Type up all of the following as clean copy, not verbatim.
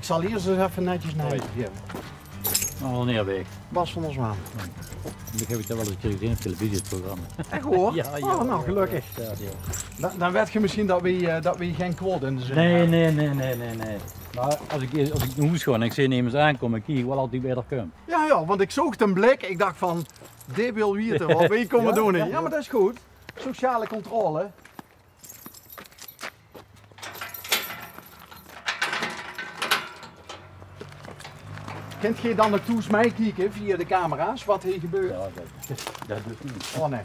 Ik zal eerst eens even netjes naar je geven. Al neerweg. Bas van der Zwaan. Ik heb het wel eens een keer gezien op televisie, het programma. Echt hoor? Ja, ja. Oh, nou gelukkig. Dan weet je misschien dat we geen quote in de zin Nee. Maar als ik naar huis ga en ik zie iemand aankomen, ik kijk wel altijd weer komen. Ja, want ik zocht een blik. Ik dacht van, dit wil weten, wat wil je komen doen? Ja, maar dat is goed. Sociale controle. Kent je dan naartoe mij kijken via de camera's wat hier gebeurt? Ja, dat is niet. Oh nee.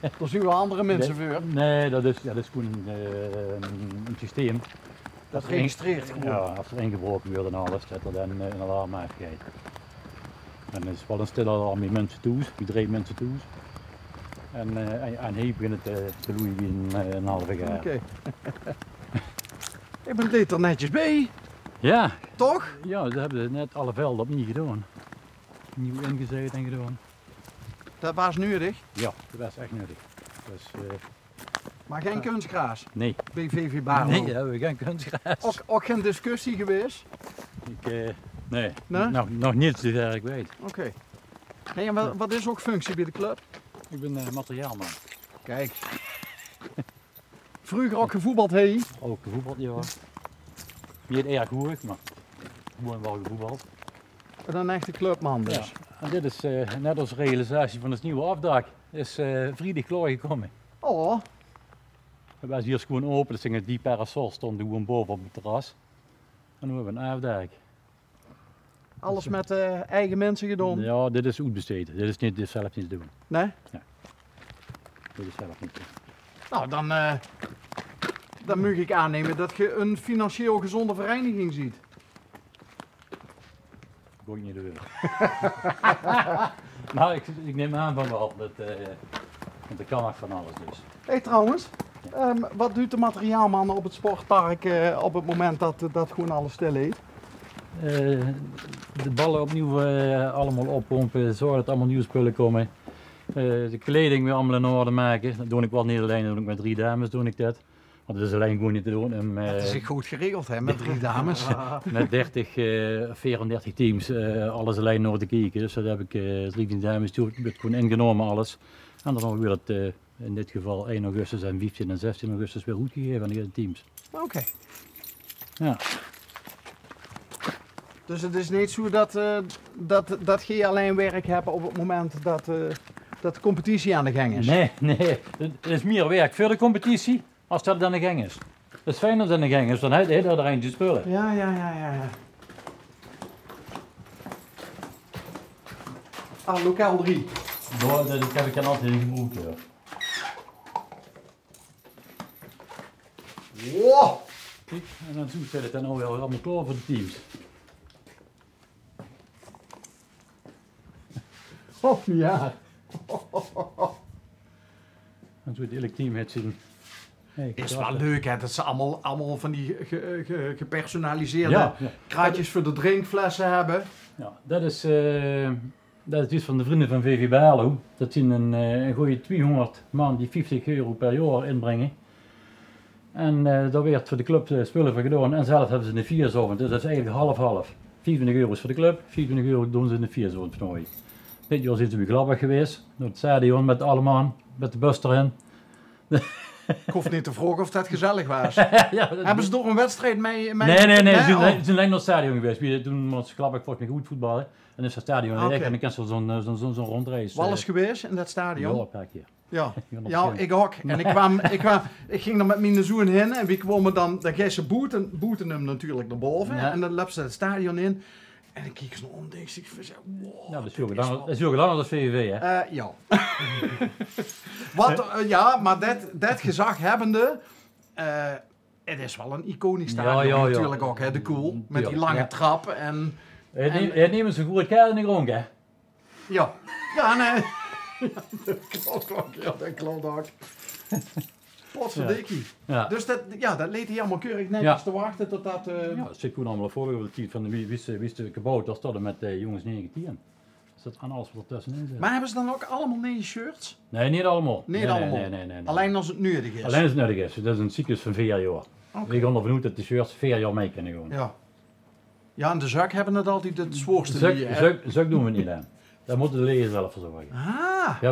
Er zien wel andere mensen voor. Nee, dat is gewoon een systeem. Dat registreert gewoon. Ja, als er ingebroken wordt en alles, dat er dan een alarm afgeeft. En er is wel een stil alarm met mensen toe, die 3 mensen toe. En hier begint het te loeien wie een halve jaar. Oké. Ik ben dit er netjes bij. Ja. Toch? Ja, ze hebben net alle velden opnieuw gedaan. Nieuw ingezet en gedaan. Dat was nodig. Ja, dat was echt nodig. Dus, Maar geen kunstgras. nee. Bij VV Barlo. Nee, dat hebben we geen kunstgras. Ook geen discussie geweest? Nee, Nee? nog niet zover ik weet. Oké. Hey, en wat is ook functie bij de club? Ik ben materiaalman. Kijk. Vroeger ook gevoetbald, hé? Ook gevoetbald, ja. Niet erg goed, maar gewoon wel gevoetbald. Een echte clubman dus. Ja. En dit is net als realisatie van het nieuwe afdak. Is vrijdag klaargekomen. Oh, We was hier gewoon open, dus die parasol stond gewoon boven op het terras. En nu hebben we een afdak. alles met eigen mensen gedaan? Ja, dit is uitbesteed. Dit is zelf niet te doen. Nee? Dit is zelf niet te doen. Nou, dan moet ik aannemen dat je een financieel gezonde vereniging ziet. Ik ook niet de wil. Nou, ik neem aan van wel. Want er kan echt van alles dus. Hé, trouwens, wat doet de materiaalman op het sportpark op het moment dat gewoon alles stil heet? De ballen opnieuw allemaal oppompen, zorgen dat er allemaal nieuwe spullen komen. De kleding weer allemaal in orde maken. Dat doe ik wel niet alleen, dat doe ik met 3 dames doe ik dat. Want dat is alleen gewoon niet te doen. Het is goed geregeld hè, met 3 dames. Met 34 teams, alles alleen nog te kijken. Dus dat heb ik 13 dames toe, ik heb gewoon ingenomen alles. En dan weer het in dit geval 1 augustus en 15 en 16 augustus weer goed gegeven aan de teams. Oké. Ja. Dus het is niet zo dat je alleen werk hebt op het moment dat de competitie aan de gang is? Nee, het is meer werk voor de competitie als dat aan de gang is. Het is fijn als het aan de gang is, dan heb je er eentje spullen. Ja. Ah, lokaal 3. Dat heb ik dan altijd in gebruikt. Ja. Wow! Kijk, en dan zit het dan alweer allemaal klaar voor de teams. Oh ja. En zo het hele team het zien. Hey, Is wel leuk hè, dat ze allemaal van die gepersonaliseerde kraatjes voor de drinkflessen hebben. Ja, dat is iets van de vrienden van VV Barlo. Dat zijn een goede 200 man die €50 per jaar inbrengen. En daar werd voor de club spullen voor gedaan en zelf hebben ze een vierzorgend, dus dat is eigenlijk half-half. €24 voor de club, €24 doen ze in de vierzorgend toernooi. Dit jaar zijn ze weer Gladbach geweest, naar het stadion met alle man, met de bus erin. Ik hoef niet te vragen of dat gezellig was. Ja, Hebben ze toch een wedstrijd mee? Nee, ze zijn Oh. alleen naar het stadion geweest. We doen ons Gladbach volgens mij goed voetballen. En is het stadion Oké. en dan kan ze zo'n rondreis. Wel eens geweest in dat Ja, stadion? een paar keer. Ja, 100%. ik ook. En ik ging er met mijn zoon heen en wie kwamen dan gaan ze boeten hem natuurlijk naar boven. Ja. En dan liepen ze het stadion in. En ik keek zo om en ik zei, wow. Nou, dat is veel gedaan als VVV, hè? Ja. Maar dat gezag hebbende, het is wel een iconisch stadion Ja. natuurlijk ook, hè, de Koel. Met die lange trap en... Het nemen ze goed kaart in de grond, hè? Ja, nee. Ja, dat klopt ook. Potverdikkie. Ja. Dus dat leed hij allemaal keurig netjes te wachten tot dat... Ja, het zit gewoon allemaal voor op de tijd van wie is de kabouter tot en met jongens 19. Dus dat aan alles wat er tussenin zit. Maar hebben ze dan ook allemaal 9 shirts? Nee, niet allemaal. Niet allemaal? Nee. Alleen als het nodig is? Alleen als het nodig is. Dat is een cyclus van 4 jaar. Okay. We gaan ervan uit dat de shirts 4 jaar mee kunnen gaan. Ja. Ja, en de zak hebben het altijd het zwaarste hier, hè? Zak doen we niet aan. Daar moeten de leden zelf voor zorgen. Ah, We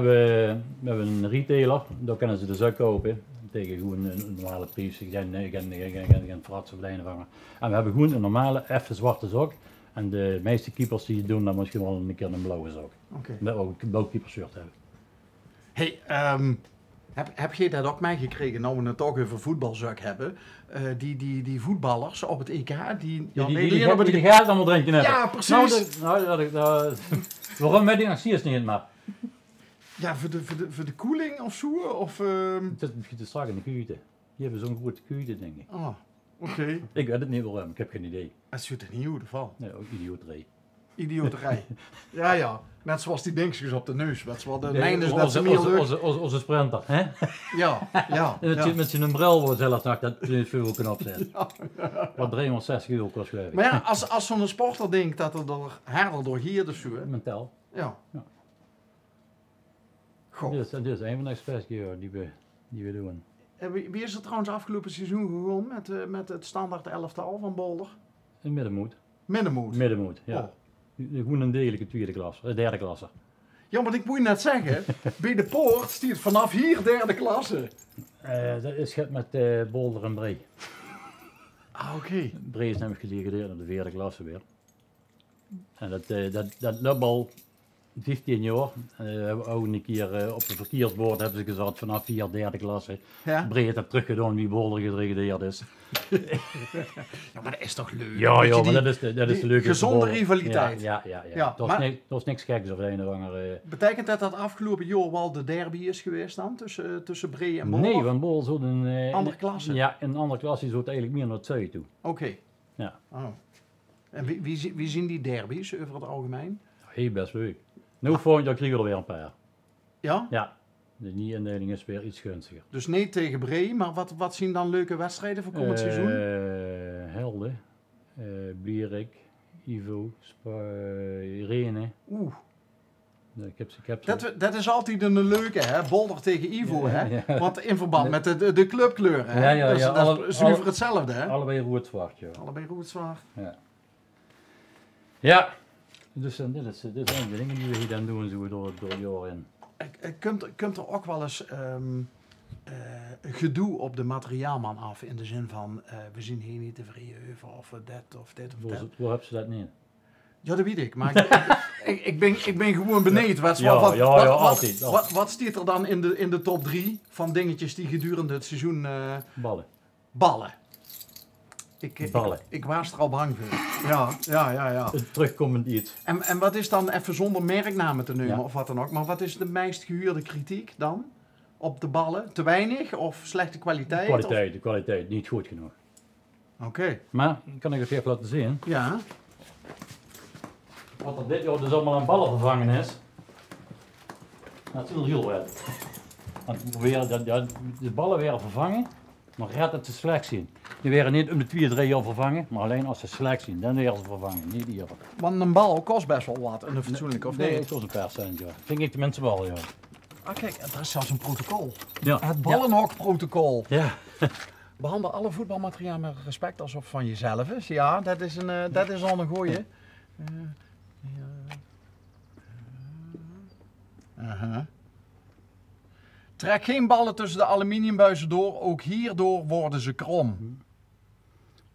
hebben een retailer, daar kunnen ze de zak kopen. Tegen gewoon een normale prijs, geen frats of de een vangen. En we hebben gewoon een normale, even zwarte zak. En de meeste keepers die doen dan misschien wel een keer een blauwe zak. oké. Dat we ook een blauw keepershirt hebben. Hey, heb je dat ook meegekregen, nou we het toch over voetbalzak hebben? Die voetballers op het EK, die Die gaat allemaal drinken hebben. Ja, precies. Waarom met die acties niet, maar? Ja, voor de koeling of zo? Of, Het is strak in de keuken. Die hebben zo'n grote keuken, denk ik. Oh, oké. Ik weet het niet waarom, ik heb geen idee. Het zit er niet in ieder geval. Nee, ook idioterij. Idioterij. Ja. Net zoals die dingetjes op de neus. Wat wel de lijn is dat ze meer leuk. Onze sprinter, hè? Ja. Met zijn bril wordt zelf nog dat veel kan opzetten. Wat 360 euro kost, geloof ik. Maar ja, als zo'n sporter denkt dat er harder door hier dus zo. Mentaal. Ja. Goh. Dit is een van de experts die we doen. Wie is er trouwens afgelopen seizoen gewonnen met het standaard elftal van Boulder? Een middenmoot. Middenmoed. Ja. Oh. Gewoon een degelijke derde klasse. Ja, want ik moet je net zeggen, bij de poort stiert vanaf hier derde klasse. Dat is het met Boulder en Bree. Ah, oké. Bree is namelijk gedegradeerd naar de vierde klasse weer. En dat loopt al 15 jaar. Ook een keer op het verkeersbord hebben ze gezet vanaf derde klasse. Ja? Bree heeft dat teruggedaan wie Boulder gedegradeerd is. Ja, maar dat is toch leuk? Ja, Weet je, maar dat is de leuke gezonde rivaliteit. Ja. Ja, Dat maar- is niks geks of een of andere... Betekent dat afgelopen jaar wel de derby is geweest dan tussen Bree en Boulder? Nee, want Boulder zo'n een... Andere klasse? Ja, in een andere klasse zou het eigenlijk meer naar het zuiden toe. Oké. Ja. Oh. En wie zien die derbies over het algemeen? Heel best leuk. Nu volgend jaar krijgen we er weer een paar. Ja? Ja, de nie-indeling is weer iets gunstiger. Dus nee tegen Bree, maar wat zien dan leuke wedstrijden voor komend seizoen? Helde, Bierik, Ivo, Irene. Oeh, Ik heb ze. dat is altijd een leuke, hè? Boulder tegen Ivo, Ja, hè? ja. Want in verband met de clubkleuren, hè? Ja, ja, dat is zuiver hetzelfde, hè? Allebei rood-zwart, ja. Allebei rood-zwart. Ja, dus dit zijn de dingen die we hier dan doen zo door het jaar in. Kunt er ook wel eens gedoe op de materiaalman af, in de zin van, we zien hier niet tevreden over, of dit of dit of dat. Waar hebben ze dat niet? Ja, dat weet ik, maar ik ben gewoon benieuwd. Altijd. Wat staat er dan in de top 3 van dingetjes die gedurende het seizoen... Ballen. Ballen. Ballen. Ik was er al bang voor. Ja. Een terugkomend iets. En wat is dan, even zonder merknamen te nemen Ja. of wat dan ook, maar wat is de meest gehuurde kritiek dan? Op de ballen? Te weinig of slechte kwaliteit? De kwaliteit, niet goed genoeg. Oké. Maar, kan ik het even laten zien. Ja. Wat er dit jaar dus allemaal aan ballen vervangen is. Dat is heel wet. Want we proberen de ballen weer vervangen, maar gaat het ze slecht zien. Die werden niet om de 2-3 jaar vervangen, maar alleen als ze slecht zien, dan weer ze vervangen, niet eerder. Want een bal kost best wel wat, en een fatsoenlijk of Nee, niet? het was een paar cent, ja. Vind ik tenminste wel, ja. Ah, kijk, dat is zelfs een protocol. Ja. Het ballenhokprotocol. Ja. Behandel alle voetbalmateriaal met respect alsof van jezelf is. Ja, dat is al een gooie. Trek geen ballen tussen de aluminiumbuizen door, ook hierdoor worden ze krom.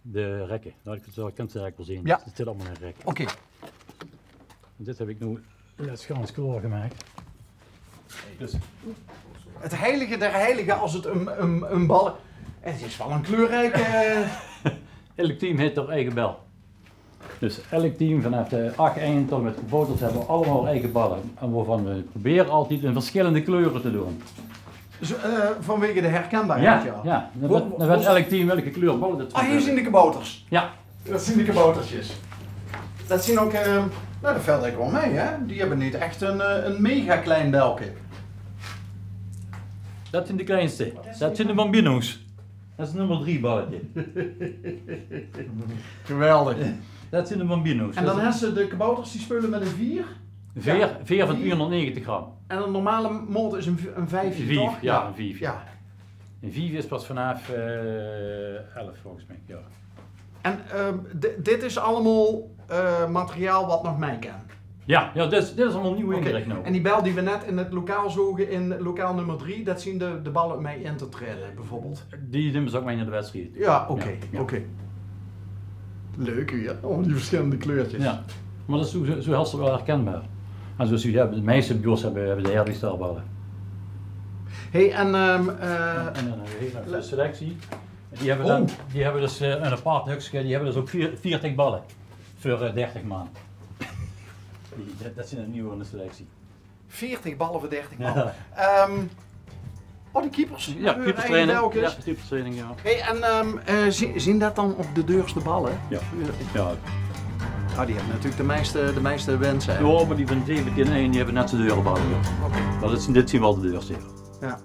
De rekken, nou, ik kan het rek wel zien. Ja. Het zit allemaal in rek. Oké. Dit heb ik nu schans klaargemaakt. Dus Het heilige der heiligen als het een bal... Het is wel een kleurrijke... elk team heeft er eigen bel. Dus elk team vanaf de 8-1 tot met de foto's hebben allemaal eigen ballen. En waarvan we proberen altijd in verschillende kleuren te doen. Vanwege de herkenbaarheid, ja. Ja. Dan weet elk team welke kleur ballen het Ah, hier zien de kabouters. Ja. Dat zien de kaboutertjes. Dat zien ook... nou, dat valt eigenlijk wel mee, hè. Die hebben niet echt een mega klein belke. Dat zijn de kleinste. Dat zijn de bambino's. Dat is nummer 3 balletje. Geweldig. Dat zijn de bambino's. En dan hebben ze de kabouters die spelen met een 4. Veer van 490 gram. En een normale moot is een 5, Een 5, toch? ja, een 5. Ja. Een 5 is pas vanaf 11 volgens mij. Ja. En dit is allemaal materiaal wat nog mee kan. Ja, dit is allemaal nieuw Oké. ingericht nou. En die bel die we net in het lokaal zogen, in lokaal nummer 3, dat zien de ballen mee in te treden, bijvoorbeeld. Die nemen ze ook mee naar de wedstrijd. Ja, oké. Ja. Oké. Leuk hier, oh, die verschillende kleurtjes. Ja, maar dat is zo heel wel herkenbaar. En zoals jullie hebben, de meeste bureaus hebben de Harley Star ballen. Hey, En dan hebben we hier nog de selectie. Die hebben dus een apart hokje, die hebben dus ook 40 ballen voor 30 maanden. Dat zijn de nieuwe in de selectie. 40 ballen voor 30 man. Ja. Die keepers. Ja, keeperstraining. Ja, Ja, keeperstraining, ja. hey, en zien dat dan op de deurste ballen? Ja. Ja, die hebben natuurlijk de meeste wensen. Hè? Ja, maar die van 17 en 1 die hebben net z'n deurenballen. Oké. Dit zien wel de deurste. Ja.